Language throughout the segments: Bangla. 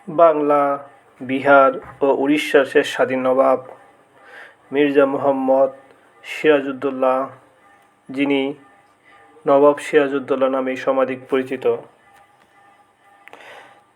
বাংলা, বিহার ও উড়িষ্যার শেষ স্বাধীন নবাব মির্জা মুহাম্মদ সিরাজউদ্দৌলা, যিনি নবাব সিরাজউদ্দৌলা নামেই সমাধিক পরিচিত,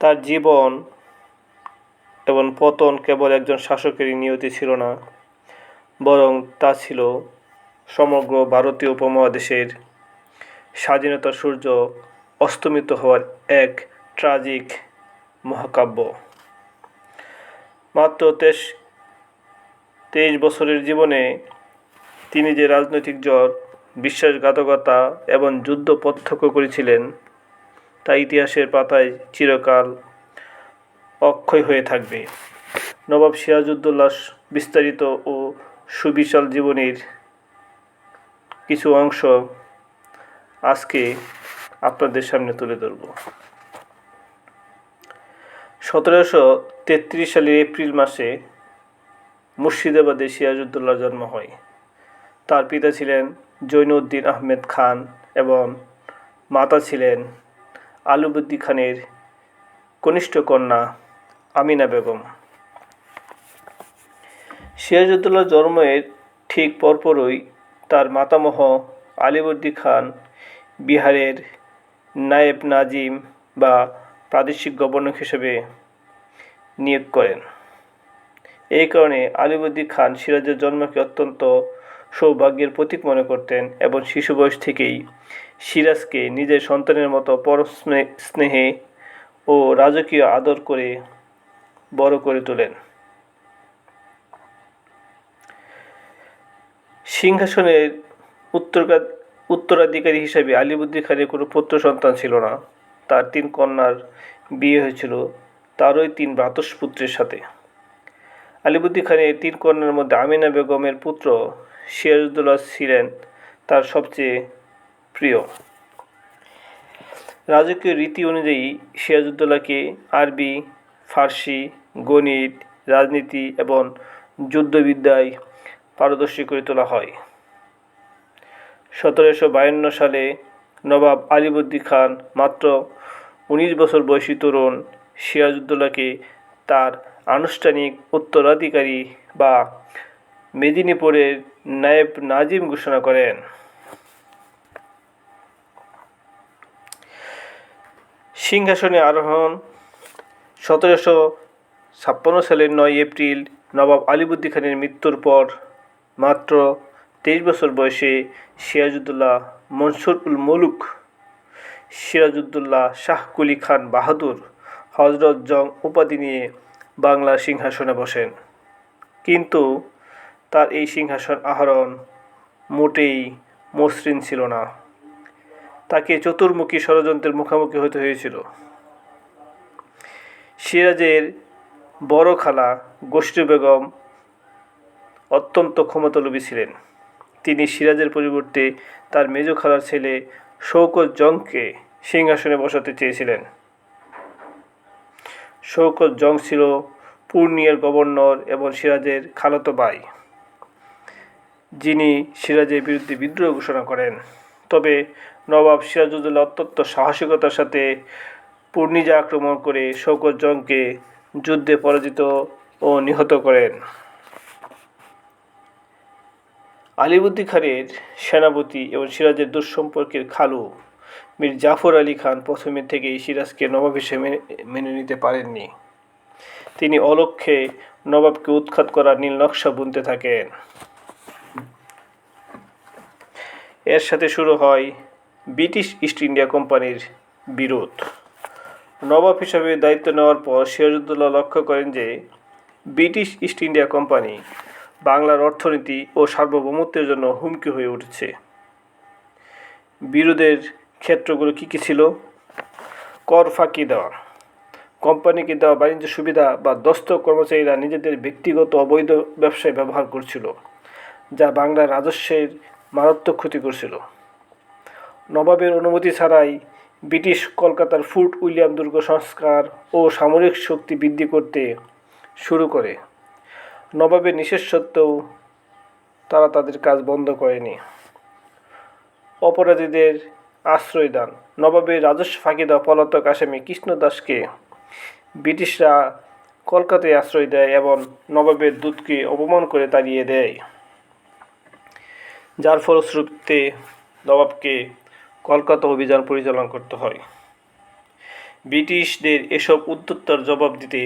তার জীবন এবং পতন কেবল একজন শাসকেরই নিয়তি ছিল না, বরং তা ছিল সমগ্র ভারতীয় উপমহাদেশের স্বাধীনতার সূর্য অস্তমিত হওয়ার এক ট্র্যাজিক মহাকাব্য। মাত্র 23 বছরের জীবনে তিনি যে রাজনৈতিক জট, বিশ্বাসঘাতকতা এবং যুদ্ধ প্রত্যক্ষ করেছিলেন, তা ইতিহাসের পাতায় চিরকাল অক্ষয় হয়ে থাকবে। নবাব সিরাজউদ্দৌলার বিস্তারিত ও সুবিশাল জীবনের কিছু অংশ আজকে আপনাদের সামনে তুলে ধরব। 1733 সালের এপ্রিল মাসে মুর্শিদাবাদে সিরাজউদ্দৌলার জন্ম হয়। তার পিতা ছিলেন জৈনউদ্দিন আহমেদ খান এবং মাতা ছিলেন আলিবর্দী খানের কনিষ্ঠ কন্যা আমিনা বেগম। সিরাজউদ্দৌলার জন্মের ঠিক পরপরই তার মাতামহ আলিবর্দী খান বিহারের নায়েব নাজিম বা প্রাদেশিক গভর্নর হিসেবে নিয়োগ করেন। এই কারণে আলিবর্দী খান সিরাজের জন্মকে অত্যন্ত সৌভাগ্যের প্রতীক মনে করতেন এবং শিশু বয়স থেকেই সিরাজকে নিজের সন্তানের মতো পরম স্নেহে ও রাজকীয় আদর করে বড় করে তোলেন। সিংহাসনের উত্তরাধিকারী হিসেবে আলিবর্দী খানের কোনো পুত্র সন্তান ছিল না। তার 3 কন্যার বিয়ে হয়েছিল তারই 3 ভ্রাতুষ্পুত্রের সাথে। আলিবর্দী খানের 3 কন্যার মধ্যে আমিনা বেগমের পুত্র সিরাজউদ্দৌলা ছিলেন তার সবচেয়ে প্রিয়। রাজকীয় রীতি অনুযায়ী সিরাজউদ্দৌলাকে আরবি, ফার্সি, গণিত, রাজনীতি এবং যুদ্ধবিদ্যায় পারদর্শী করে তোলা হয়। 1752 সালে নবাব আলিবর্দী খান মাত্র 19 বছর বয়সী তরুণ সিরাজউদ্দৌলাকে তার আনুষ্ঠানিক উত্তরাধিকারী বা মেদিনীপুরের নায়েব নাজিম ঘোষণা করেন। সিংহাসনে আরোহণ 1756 সালের 9 এপ্রিল নবাব আলিবর্দী খানের মৃত্যুর পর মাত্র 23 বছর বয়সে সিরাজউদ্দৌলা মনসুর-উল মুলুক সিরাজউদ্দৌলা শাহ কুলি খান বাহাদুর হযরত জং উপাধি নিয়ে বাংলার সিংহাসনে বসেন। কিন্তু তার এই সিংহাসন আরোহণ মোটেই মসৃণ ছিল না। তাকে চতুর্মুখী ষড়যন্ত্রের মুখোমুখি হতে হয়েছিল। সিরাজের বড় খালা গোষ্ঠী বেগম অত্যন্ত ক্ষমতালোভী ছিলেন। তিনি সিরাজের পরিবর্তে তার মেজ খালার ছেলে শওকত জংকে সিংহাসনে বসাতে চেয়েছিলেন। শওকত জং ছিল পূর্ণিয়ার গভর্নর এবং সিরাজের খালাতো ভাই, যিনি সিরাজের বিরুদ্ধে বিদ্রোহ ঘোষণা করেন। তবে নবাব সিরাজউদ্দৌলা অত্যন্ত সাহসিকতার সাথে পূর্ণিয়া আক্রমণ করে শওকত জংকে যুদ্ধে পরাজিত ও নিহত করেন। আলিবর্দী খানের সেনাপতি এবং সিরাজের দুঃসম্পর্কের খালু মীর জাফর আলী খান প্রথমে থেকেই সিরাজকে নবাব হিসেবে মেনে নিতে পারেননি। তিনি অলক্ষ্যে নবাবকে উৎখাত করার নীল নকশা বুনতে থাকেন। এর সাথে শুরু হয় ব্রিটিশ ইস্ট ইন্ডিয়া কোম্পানির বিরোধ। নবাব হিসাবে দায়িত্ব নেওয়ার পর সিরাজউদ্দৌলা লক্ষ্য করেন যে ব্রিটিশ ইস্ট ইন্ডিয়া কোম্পানি বাংলার অর্থনীতি ও সার্বভৌমত্বের জন্য হুমকি হয়ে উঠেছে। বিরোধের ক্ষেত্রগুলো কী কী ছিল? কর ফাঁকি দেওয়া, কোম্পানিকে দেওয়া বাণিজ্য সুবিধা বা দস্ত কর্মচারীরা নিজেদের ব্যক্তিগত অবৈধ ব্যবসায় ব্যবহার করছিল, যা বাংলার রাজস্বের মারাত্মক ক্ষতি করছিল। নবাবের অনুমতি ছাড়াই ব্রিটিশ কলকাতার ফোর্ট উইলিয়াম দুর্গ সংস্কার ও সামরিক শক্তি বৃদ্ধি করতে শুরু করে। নবাবের নিষেধ সত্ত্বেও তারা তাদের কাজ বন্ধ করেনি। অপরাধীদের আশ্রয় দান, নবাবের রাজস্ব ফাঁকি দেওয়া পলাতক আসামি কৃষ্ণ দাসকে ব্রিটিশরা কলকাতায় আশ্রয় দেয় এবং নবাবের দূতকে অপমান করে তাড়িয়ে দেয়, যার ফলশ্রুতিতে নবাবকে কলকাতা অভিযান পরিচালনা করতে হয়। ব্রিটিশদের এসব উদ্যোক্তার জবাব দিতে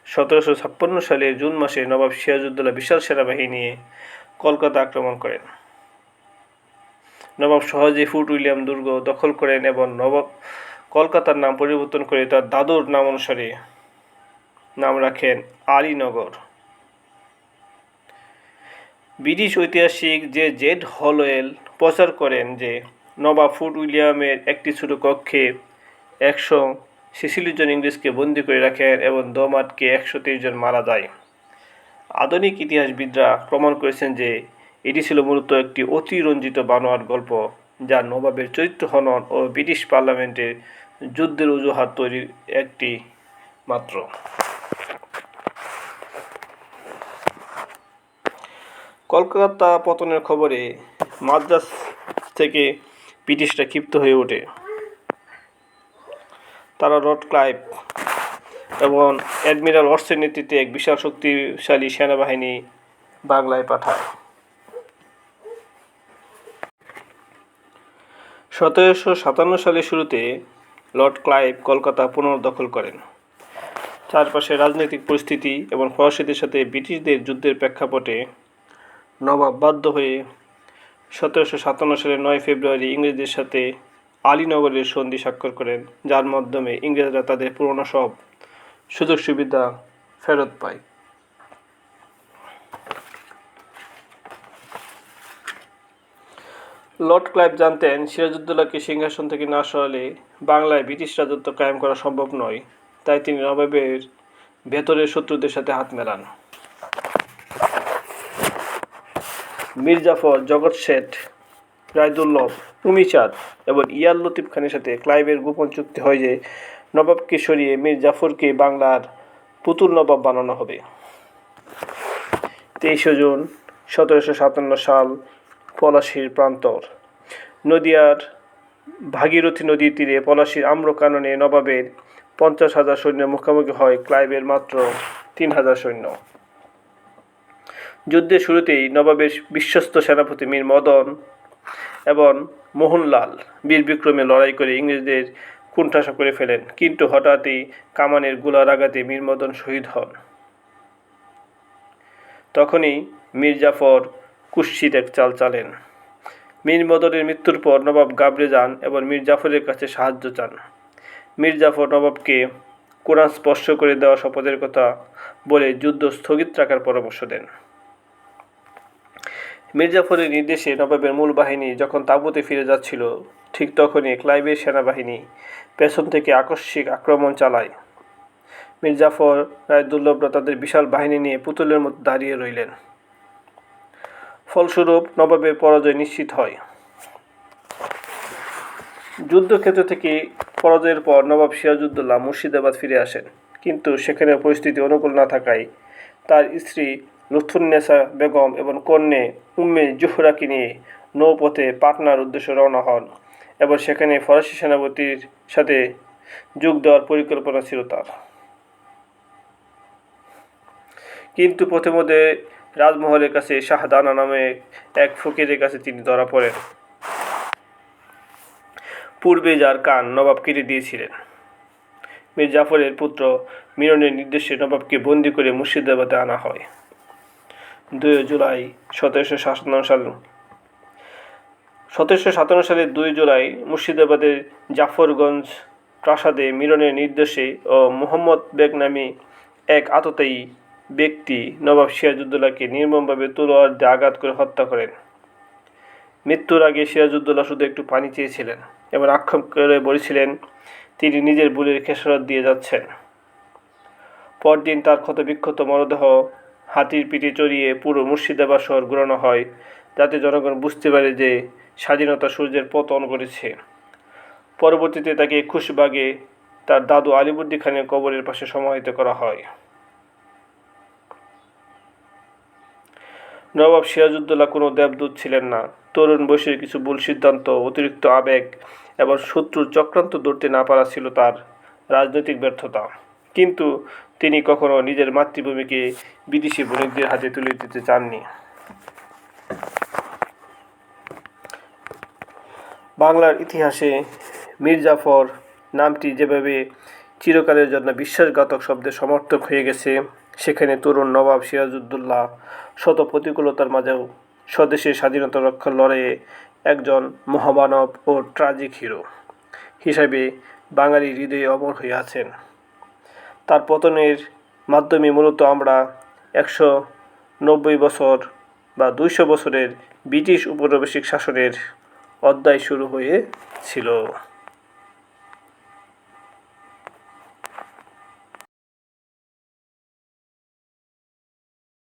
1756 সালের জুন মাসে নবাব সিরাজউদ্দৌলা বিশাল সেনাবাহিনী নিয়ে কলকাতা আক্রমণ করেন। নবাব সহজেই ফোর্ট উইলিয়াম দুর্গ দখল করেন এবং নবাব কলকাতার নাম পরিবর্তন করে তার দাদুর নাম অনুসারে নাম রাখেন আলীনগর। ব্রিটিশ ঐতিহাসিক জেড হলওয়েল প্রচার করেন যে নবাব ফোর্ট উইলিয়ামের একটি ছোট কক্ষে 146 জন ইংরেজকে বন্দী করে রাখেন এবং দম আটকে 123 জন মারা যায়। আধুনিক ইতিহাসবিদরা প্রমাণ করেছেন যে এটি ছিল মূলত একটি অতিরঞ্জিত বানোয়াট গল্প, যা নবাবের চরিত্র হনন ও ব্রিটিশ পার্লামেন্টের যুদ্ধের অজুহাত তৈরির একটি মাত্র। কলকাতা পতনের খবরে মাদ্রাজ থেকে ব্রিটিশরা ক্ষিপ্ত হয়ে ওঠে। তারা লর্ড ক্লাইভ এবং অ্যাডমিরাল ওয়াটসের নেতৃত্বে এক বিশাল শক্তিশালী সেনাবাহিনী বাংলায় পাঠায়। 1757 সালের শুরুতে লর্ড ক্লাইভ কলকাতা পুনর্দখল করেন। চারপাশে রাজনৈতিক পরিস্থিতি এবং ফরাসিদের সাথে ব্রিটিশদের যুদ্ধের প্রেক্ষাপটে নবাব বাধ্য হয়ে 1757 সালের 9 ফেব্রুয়ারি ইংরেজদের সাথে আলীনগরের সন্ধি স্বাক্ষর করেন, যার মাধ্যমে ইংরেজরা তাদের পুরনো সব সুযোগ সুবিধা ফেরত পায়। লর্ড ক্লাইভ জানতেন সিরাজউদ্দৌলাকে সিংহাসন থেকে না সরালে বাংলায় ব্রিটিশ রাজত্ব কায়েম করা সম্ভব নয়, তাই তিনি নবাবের ভেতরের শত্রুদের সাথে হাত মেলান। মীর জাফর, জগৎ শেঠ, রায়দুল্লভ, উমিচাঁদ এবং ইয়ার লতিফ খানের সাথে ক্লাইভের গোপন চুক্তি হয় যে নবাবকে সরিয়ে মীর জাফরকে বাংলার পুতুল নবাব বানানো হবে। 23 জুন 1757 সাল, পলাশীর প্রান্তর। নদিয়ার ভাগীরথী নদীর তীরে পলাশীর আম্রকাননে নবাবের 50,000 সৈন্য মুখোমুখি হয় ক্লাইভের মাত্র 3,000 সৈন্য। যুদ্ধের শুরুতেই নবাবের বিশ্বস্ত সেনাপতি মীর মদন এবং মোহনলাল বীর বিক্রমে লড়াই করে ইংরেজদের কোণঠাসা করে ফেলেন, কিন্তু হঠাৎই কামানের গোলার আঘাতে মীর মদন শহীদ হন। তখনই মীর জাফর কুৎসিত এক চাল চালেন। মীর মদনের মৃত্যুর পর নবাব ঘাবড়ে যান এবং মীর জাফরের কাছে সাহায্য চান। মীর জাফর নবাবকে কোরআন স্পর্শ করে দেওয়া শপথের কথা বলে যুদ্ধ স্থগিত রাখার পরামর্শ দেন। মীর জাফরের নির্দেশে নবাবের মূল বাহিনী যখন তাঁবুতে ফিরে যাচ্ছিল, ঠিক তখনই ক্লাইভের সেনাবাহিনী পেছন থেকে আকস্মিক আক্রমণ চালায়। মীর জাফর, রায়দুল্লভরা তাদের বিশাল বাহিনী নিয়ে পুতুলের মতো দাঁড়িয়ে রইলেন। ফলস্বরূপ নবাবের পরাজয় নিশ্চিত হয়। যুদ্ধক্ষেত্র থেকে পরাজয়ের পর নবাব সিরাজউদ্দৌলা মুর্শিদাবাদ ফিরে আসেন, কিন্তু সেখানে পরিস্থিতি অনুকূল না থাকায় তার স্ত্রী লুৎফুন্নেসা বেগম এবং কন্যা উম্মে জোহরাকে নিয়ে নৌপথে পাটনার উদ্দেশ্যে রওনা হন এবং সেখানে ফরাসি সেনাপতির সাথে যোগ দেওয়ার পরিকল্পনা ছিল তার। কিন্তু পথে মধ্যে রাজমহলের কাছে শাহদানা নামে এক ফকিরের কাছে তিনি ধরা পড়েন, পূর্বে যার কান নবাব কেটে দিয়েছিলেন। মীর জাফরের পুত্র মিরনের নির্দেশে নবাবকে বন্দী করে মুর্শিদাবাদে আনা হয়। 2 জুলাই 1757 সালের 2 জুলাই মুর্শিদাবাদের জাফরগঞ্জ প্রাসাদে মিরনের নির্দেশে ও মোহাম্মদ বেগ নামে এক আততায়ী ব্যক্তি নবাব সিরাজউদ্দৌলাকে নির্মমভাবে তলোয়ার দিয়ে আঘাত করে হত্যা করেন। মৃত্যুর আগে সিরাজউদ্দৌলা শুধু একটু পানি চেয়েছিলেন এবং আক্ষেপ করে বলেছিলেন তিনি নিজের ভুলের খেসারত দিয়ে যাচ্ছেন। পরদিন তার ক্ষতবিক্ষত মরদেহ হাতির পিঠে চড়িয়ে পুরো মুর্শিদাবাদ শহর ঘোরানো হয়, যাতে জনগণ বুঝতে পারে যে স্বাধীনতা সূর্যের পতন ঘটেছে। পরবর্তীতে তাকে খুশবাগে তার দাদু আলিবর্দী খানের কবরের পাশে সমাহিত করা হয়। নবাব সিরাজউদ্দৌলা কোনো দেবদূত ছিলেন না। তরুণ বয়সের কিছু ভুল সিদ্ধান্ত, অতিরিক্ত আবেগ এবং শত্রুর চক্রান্ত ধরতে না পারা ছিল তার রাজনৈতিক ব্যর্থতা। কিন্তু তিনি কখনো নিজের মাতৃভূমিকে বিদেশি বণিকদের হাতে তুলে দিতে চাননি। বাংলার ইতিহাসে মীর জাফর নামটি যেভাবে চিরকালের জন্য বিশ্বাসঘাতক শব্দের সমর্থক হয়ে গেছে, সেখানে তরুণ নবাব সিরাজউদ্দৌলা শত প্রতিকূলতার মাঝেও স্বদেশের স্বাধীনতা রক্ষার লড়াইয়ে একজন মহামানব ও ট্র্যাজিক হিরো হিসাবে বাঙালির হৃদয়ে অমর হয়ে আছেন। তার পতনের মাধ্যমে মূলত আমরা 190 বছর বা 200 বছরের ব্রিটিশ উপনিবেশিক শাসনের অধ্যায় শুরু হয়েছিল।